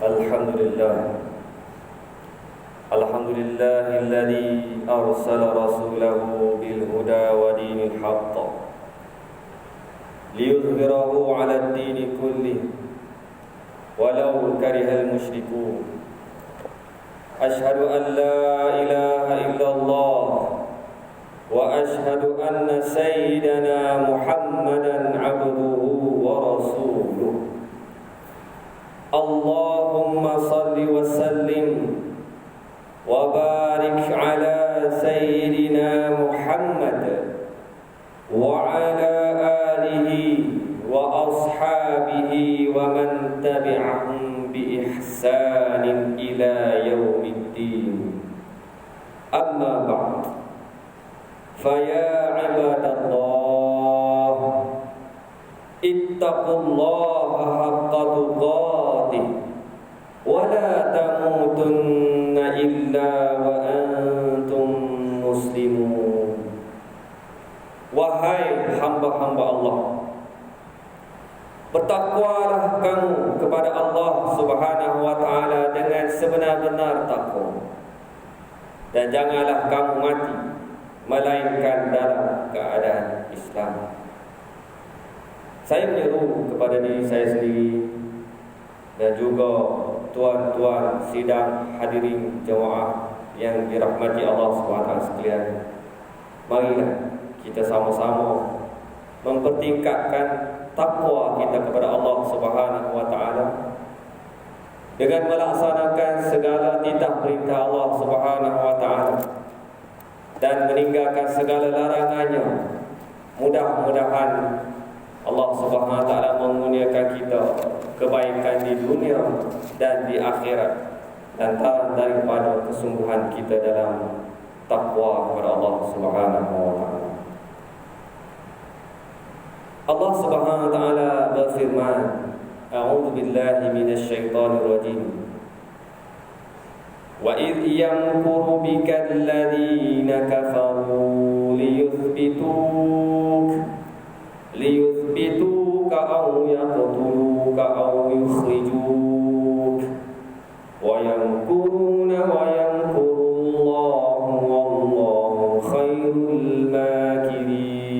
Alhamdulillahilladzi arsala rasulahu bil huda wa dinil haqq liyudhhirahu 'ala ad-dini kullih walau karihal musyrikun. Asyhadu an la ilaha illallah wa asyhadu anna sayyidana Muhammadan 'abduhu wa rasuluh. Allahumma salli wa sallim wa barik ala sayyidina Muhammad wa ala alihi wa ashabihi wa man tabi'ahum bi ihsanin ila yaumiddin. Amma ba'd. Faya ibadallah, ittaqullaha haqqa tuqatih wa la tamutunna illa wa antum muslimun. Wahai hamba-hamba Allah, bertakwalah kamu kepada Allah Subhanahu wa taala dengan sebenar-benar takwa, dan janganlah kamu mati melainkan dalam keadaan Islam. Saya menyeru kepada diri saya sendiri dan juga tuan-tuan sidang hadirin jemaah yang dirahmati Allah SWT sekalian. Marilah kita sama-sama mempertingkatkan takwa kita kepada Allah Subhanahu wa taala dengan melaksanakan segala titah perintah Allah Subhanahu wa taala dan meninggalkan segala larangannya. Mudah-mudahan Allah Subhanahu wa taala mengurniakan kita kebaikan di dunia dan di akhirat, lantaran daripada kesungguhan kita dalam takwa kepada Allah Subhanahu wa taala. Allah Subhanahu wa taala berfirman, A'udzu billahi minasy syaithanir rajim. Wa idh yamkuru bika alladhina kafaru liyuthbituka aw yaqtuluka aw yukhrijuk wa yamkuruna wa yamkurullahu wallahu khairul makirin.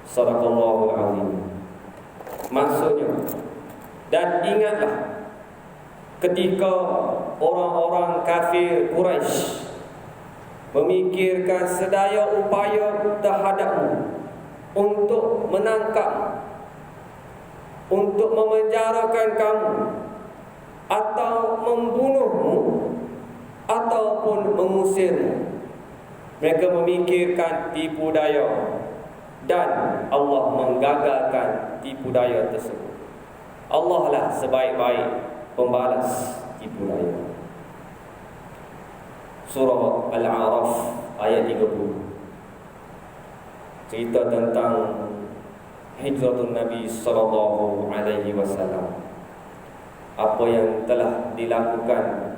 Sadaqallahul azim. Maksudnya, dan ingatlah ketika orang-orang kafir Quraisy memikirkan sedaya upaya terhadapmu untuk menangkap, untuk memenjarakan kamu, atau membunuhmu, ataupun mengusirmu. Mereka memikirkan tipu daya, dan Allah menggagalkan tipu daya tersebut. Allah lah sebaik-baik pembalas tipu daya. Surah Al-A'raf ayat 30 cerita tentang hijratun Nabi sallallahu alaihi wasallam. Apa yang telah dilakukan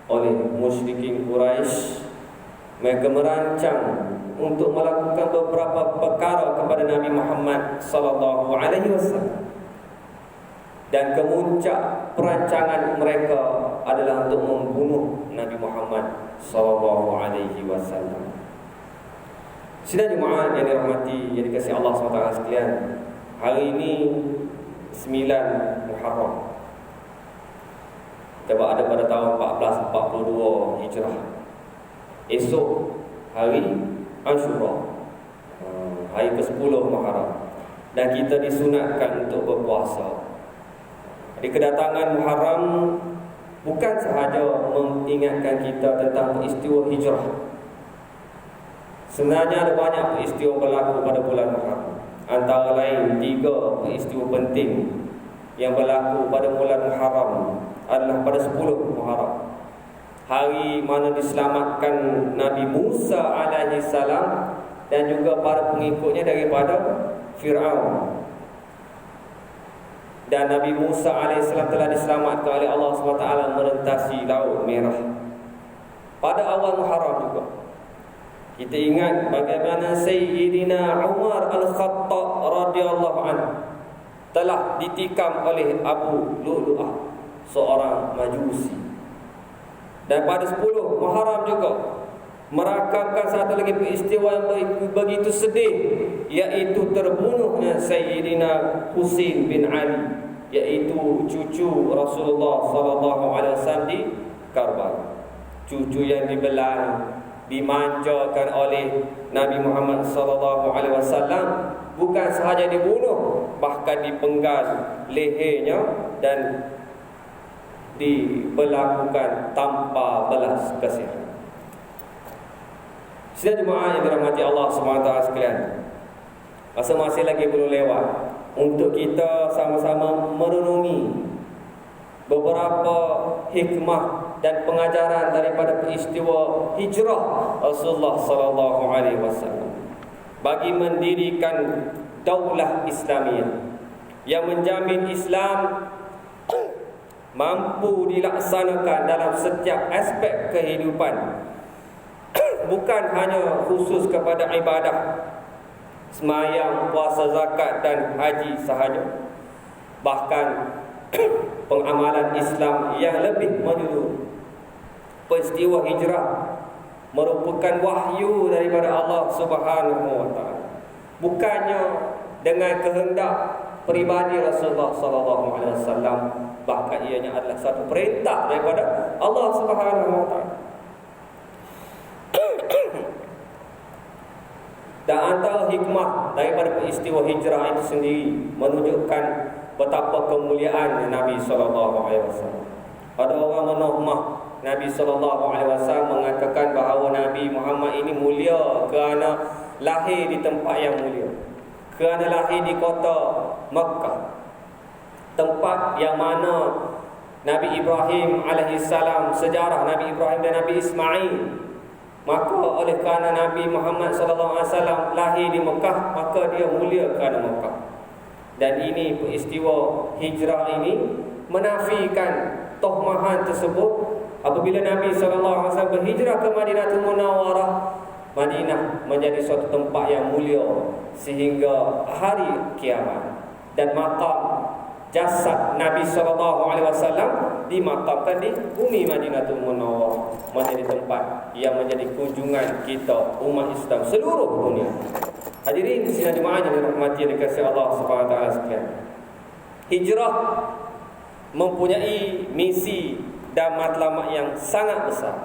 oleh musyrikin Quraisy, mereka merancang untuk melakukan beberapa perkara kepada Nabi Muhammad sallallahu alaihi wasallam. Dan kemuncak perancangan mereka adalah untuk membunuh Nabi Muhammad sallallahu alaihi wasallam. Sidang jemaah yang dirahmati, yang dikasihi Allah SWT sekalian, hari ini 9 Muharram. Kita ada pada tahun 1442 Hijrah. Esok hari Ashura, hari ke-10 Muharram, dan kita disunatkan untuk berpuasa. Di kedatangan Muharram bukan sahaja mengingatkan kita tentang peristiwa hijrah. Sebenarnya ada banyak peristiwa berlaku pada bulan Muharram. Antara lain 3 peristiwa penting yang berlaku pada bulan Muharram adalah pada 10 Muharram, hari mana diselamatkan Nabi Musa alaihi salam dan juga para pengikutnya daripada Fir'aun. Dan Nabi Musa AS telah diselamatkan oleh Allah SWT merentasi Laut Merah. Pada awal Muharram juga kita ingat bagaimana Sayyidina Umar Al-Khattab radhiyallahu anhu telah ditikam oleh Abu Lu'lu'ah, seorang Majusi. Dan pada 10 Muharram juga merakamkan satu lagi peristiwa yang begitu sedih, iaitu terbunuhnya Sayyidina Husain bin Ali, iaitu cucu Rasulullah SAW di Karbala. Cucu yang dibelah, dimanjakan oleh Nabi Muhammad SAW, bukan sahaja dibunuh, bahkan dipenggal lehernya dan diberlakukan tanpa belas kasihan. Sidang jemaah yang dirahmati Allah SWT sekalian, masa-masa lagi belum lewat untuk kita sama-sama merenungi beberapa hikmah dan pengajaran daripada peristiwa hijrah Rasulullah SAW bagi mendirikan daulah Islamiyah yang menjamin Islam mampu dilaksanakan dalam setiap aspek kehidupan, bukan hanya khusus kepada ibadah sembahyang, puasa, zakat dan haji sahaja, bahkan pengamalan Islam yang lebih menyeluruh. Peristiwa hijrah merupakan wahyu daripada Allah Subhanahu wa taala, bukannya dengan kehendak peribadi Rasulullah sallallahu alaihi wasallam, bahkan ianya adalah satu perintah daripada Allah Subhanahu wa taala. Dan antara hikmah daripada peristiwa hijrah itu sendiri menunjukkan betapa kemuliaan Nabi SAW. Ada orang menohmah Nabi SAW, mengatakan bahawa Nabi Muhammad ini mulia kerana lahir di tempat yang mulia, kerana lahir di kota Makkah, tempat yang mana Nabi Ibrahim alaihissalam, sejarah Nabi Ibrahim dan Nabi Ismail. Maka oleh kerana Nabi Muhammad SAW lahir di Mekah, maka dia mulia kerana Mekah. Dan ini peristiwa hijrah ini menafikan tohmahan tersebut. Apabila Nabi SAW berhijrah ke Madinatul Munawwarah, Madinah menjadi suatu tempat yang mulia sehingga hari kiamat. Dan makam jasad Nabi SAW dimakamkan di bumi Madinatul Munawwarah, menjadi tempat yang menjadi kunjungan kita umat Islam seluruh dunia. Hadirin sidang jemaah yang dirahmati dan dikasihi Allah SWT sekalian, hijrah mempunyai misi dan matlamat yang sangat besar.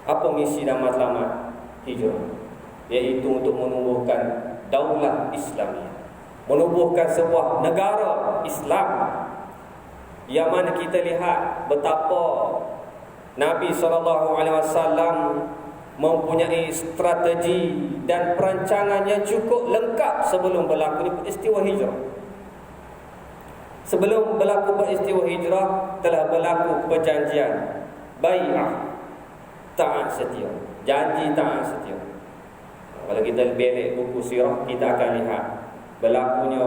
Apa misi dan matlamat hijrah? Iaitu untuk menumbuhkan daulah Islamiyah, menubuhkan sebuah negara Islam, yang mana kita lihat betapa Nabi SAW mempunyai strategi dan perancangan yang cukup lengkap sebelum berlaku peristiwa hijrah. Sebelum berlaku peristiwa hijrah telah berlaku perjanjian bai'ah, taat setia, janji taat setia. Kalau kita belik buku sirah, kita akan lihat berlakunya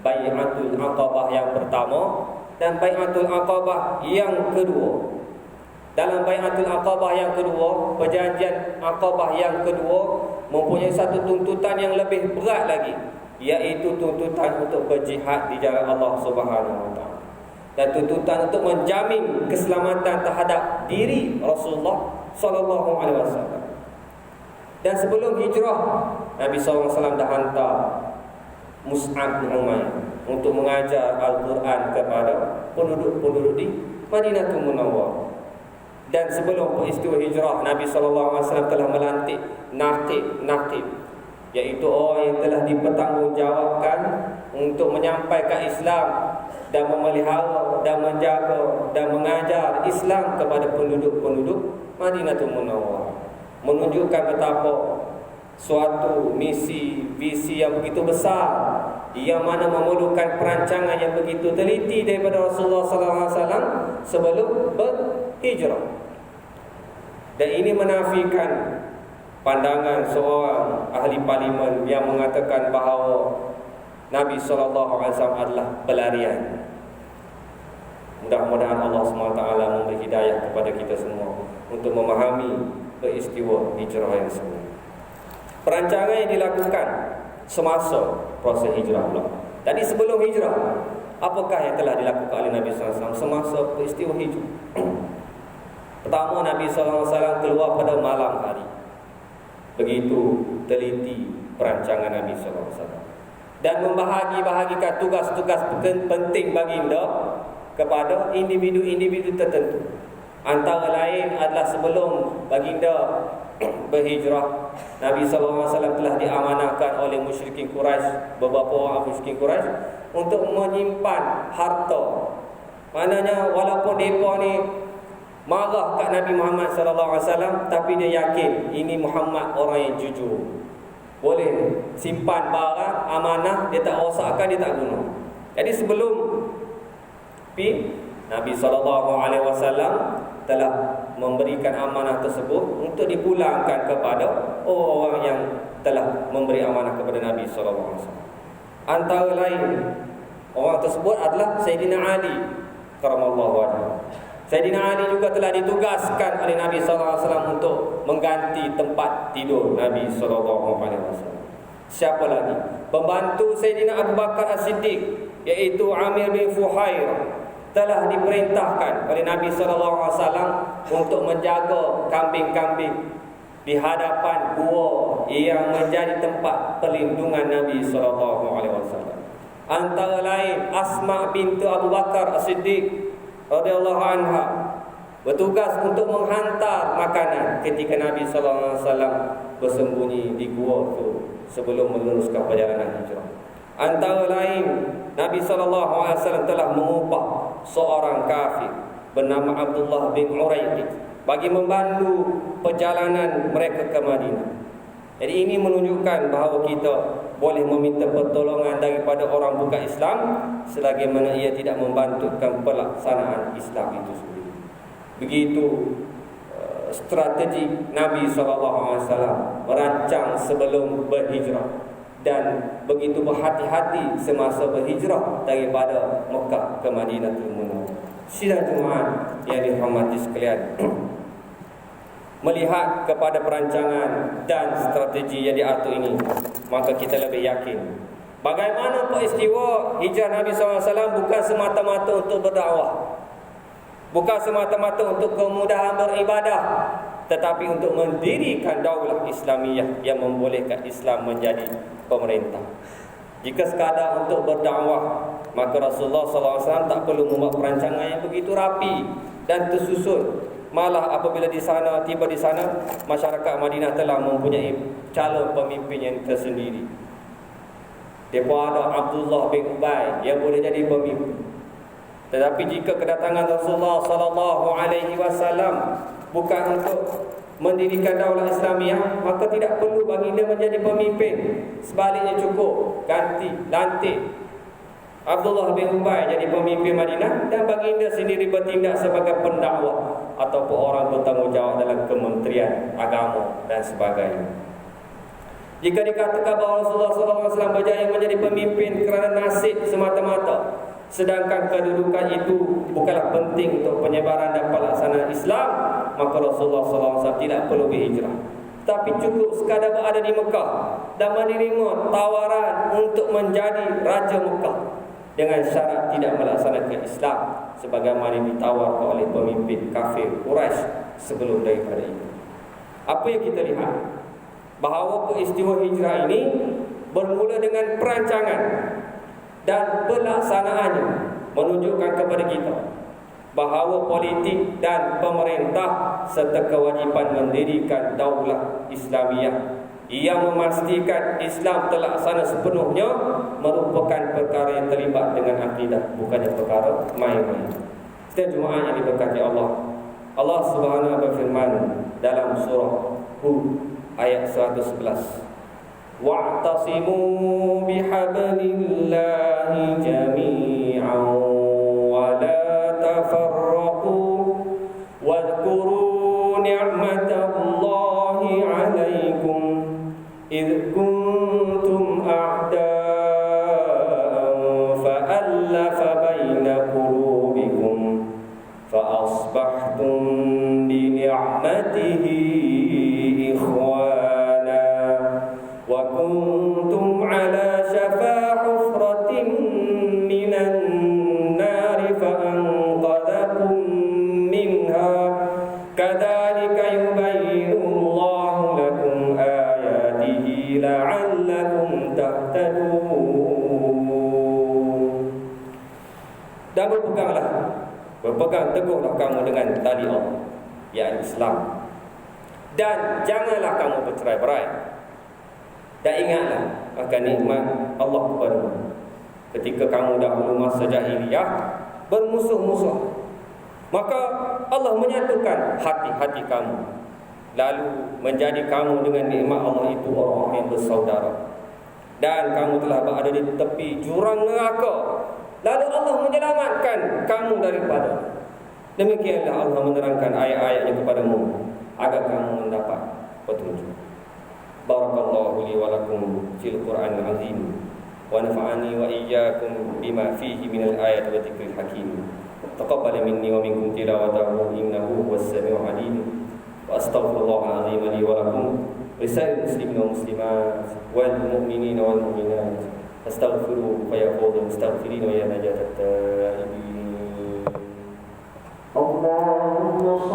Bai'atul Aqabah yang pertama dan Bai'atul Aqabah yang kedua. Dalam Bai'atul Aqabah yang kedua, perjanjian Aqabah yang kedua mempunyai satu tuntutan yang lebih berat lagi, iaitu tuntutan untuk berjihad di jalan Allah Subhanahu wa taala, dan tuntutan untuk menjamin keselamatan terhadap diri Rasulullah sallallahu alaihi wasallam. Dan sebelum hijrah, Nabi SAW dah hantar Mus'ab bin Umair untuk mengajar Al-Quran kepada penduduk-penduduk di Madinatul Munawwarah. Dan sebelum peristiwa hijrah, Nabi SAW telah melantik Naqib, iaitu orang yang telah dipertanggungjawabkan untuk menyampaikan Islam dan memelihara dan menjaga dan mengajar Islam kepada penduduk-penduduk Madinatul Munawwarah. Menunjukkan betapa suatu misi, visi yang begitu besar, yang mana memerlukan perancangan yang begitu teliti daripada Rasulullah SAW sebelum berhijrah. Dan ini menafikan pandangan seorang ahli parlimen yang mengatakan bahawa Nabi SAW adalah pelarian. Mudah-mudahan Allah SWT memberi hidayah kepada kita semua untuk memahami peristiwa hijrah yang sebenarnya. Perancangan yang dilakukan semasa proses hijrah pula Tadi sebelum hijrah, apakah yang telah dilakukan oleh Nabi SAW semasa peristiwa hijrah? Pertama, Nabi SAW keluar pada malam hari. Begitu teliti perancangan Nabi SAW dan membahagi-bahagikan tugas-tugas penting baginda kepada individu-individu tertentu. Antara lain adalah sebelum baginda berhijrah, Nabi SAW telah diamanahkan oleh musyrikin Quraisy, beberapa orang musyrikin Quraisy, untuk menyimpan harta. Maknanya walaupun mereka ni marah kat Nabi Muhammad SAW, tapi dia yakin ini Muhammad orang yang jujur, boleh simpan barang amanah, dia tak rosakkan, dia tak guna. Jadi sebelum Nabi SAW telah memberikan amanah tersebut untuk dipulangkan kepada orang yang telah memberi amanah kepada Nabi SAW. Antara lain orang tersebut adalah Sayyidina Ali karamallahu wajhahu. Sayyidina Ali juga telah ditugaskan oleh Nabi SAW untuk mengganti tempat tidur Nabi SAW. Siapa lagi? Pembantu Sayyidina Abu Bakar As-Siddiq, iaitu Amir bin Fuhair, telah diperintahkan oleh Nabi SAW untuk menjaga kambing-kambing di hadapan gua yang menjadi tempat perlindungan Nabi SAW. Antara lain Asma bintu Abu Bakar As-Siddiq radhiyallahu anha bertugas untuk menghantar makanan ketika Nabi SAW bersembunyi di gua itu sebelum meneruskan perjalanan hijrah. Antara lain Nabi SAW telah mengupah seorang kafir bernama Abdullah bin Uraiqid bagi membantu perjalanan mereka ke Madinah. Jadi ini menunjukkan bahawa kita boleh meminta pertolongan daripada orang bukan Islam selagi mana ia tidak membantukan pelaksanaan Islam itu sendiri. Begitu strategi Nabi SAW merancang sebelum berhijrah, dan begitu berhati-hati semasa berhijrah daripada Mekah ke Madinatul Munawwarah. Sidang Jumaat yang dirahmati sekalian, melihat kepada perancangan dan strategi yang diatur ini, maka kita lebih yakin bagaimana peristiwa hijrah Nabi SAW bukan semata-mata untuk berdakwah, bukan semata-mata untuk kemudahan beribadah, tetapi untuk mendirikan daulah Islamiyah yang membolehkan Islam menjadi pemerintah. Jika sekadar untuk berdakwah, maka Rasulullah SAW tak perlu membuat perancangan yang begitu rapi dan tersusun. Malah apabila tiba di sana, masyarakat Madinah telah mempunyai calon pemimpin yang tersendiri. Mereka ada Abdullah bin Ubay yang boleh jadi pemimpin. Tetapi jika kedatangan Rasulullah SAW bukan untuk mendirikan daulah Islamiyah, maka tidak perlu baginda menjadi pemimpin. Sebaliknya cukup lantik Abdullah bin Ubay jadi pemimpin Madinah, dan baginda sendiri bertindak sebagai pendakwah ataupun orang bertanggungjawab dalam kementerian agama dan sebagainya. Jika dikatakan bahawa Rasulullah SAW berjaya menjadi pemimpin kerana nasib semata-mata, sedangkan kedudukan itu bukanlah penting untuk penyebaran dan pelaksanaan Islam, maka Rasulullah SAW tidak perlu berhijrah, tapi cukup sekadar berada di Mekah dan menerima tawaran untuk menjadi Raja Mekah dengan syarat tidak melaksanakan Islam sebagaimana ditawarkan oleh pemimpin kafir Quraisy sebelum daripada itu. Apa yang kita lihat? Bahawa peristiwa hijrah ini bermula dengan perancangan dan pelaksanaannya menunjukkan kepada kita bahawa politik dan pemerintah serta kewajipan mendirikan daulah Islamiyah yang memastikan Islam terlaksana sepenuhnya merupakan perkara yang terlibat dengan akidah, bukannya perkara main-main. Setiap Jumaat yang diberkati Allah, Allah Subhanahu wa ta'ala berfirman dalam surah Hud ayat 111, wa'tasimu bihablillahi jami'an wa la tafarraqu wadhkuru ni'matallahi 'alaikum idh kuntum a'da'an fa'allafa baina qulubikum fa'asbahtum bi ni'matihi ikhwana wa kuntum 'ala shafa hufratin la'allakum tahtadun. Dan berpegang teguhlah kamu dengan tali Allah, yakni Islam. Dan janganlah kamu bercerai-berai. Dan ingatlah akan nikmat Allah kepadamu ketika kamu dahulu masa jahiliyah bermusuh-musuh. Maka Allah menyatukan hati-hati kamu, lalu menjadi kamu dengan nikmat Allah itu orang yang bersaudara. Dan kamu telah berada di tepi jurang neraka, lalu Allah menyelamatkan kamu daripada. Demikianlah Allah menerangkan ayat-ayatnya kepadamu agar kamu mendapat petunjuk. Barakallahu li wa lakum fil Qur'anil azim wa nafa'ani wa iyyakum bima fihi minal ayati wa dzikril hakim. Taqabbal minni wa minkum tilawatahu innahu huwas samiul alim. Wa astaghfirullahal azim li wa lakum lisa'il muslimin wa muslimat wal mu'minina wal mu'minat. Astaghfiru fa yaqulu mustaghfirin wa ya najatat taibin. Allahumma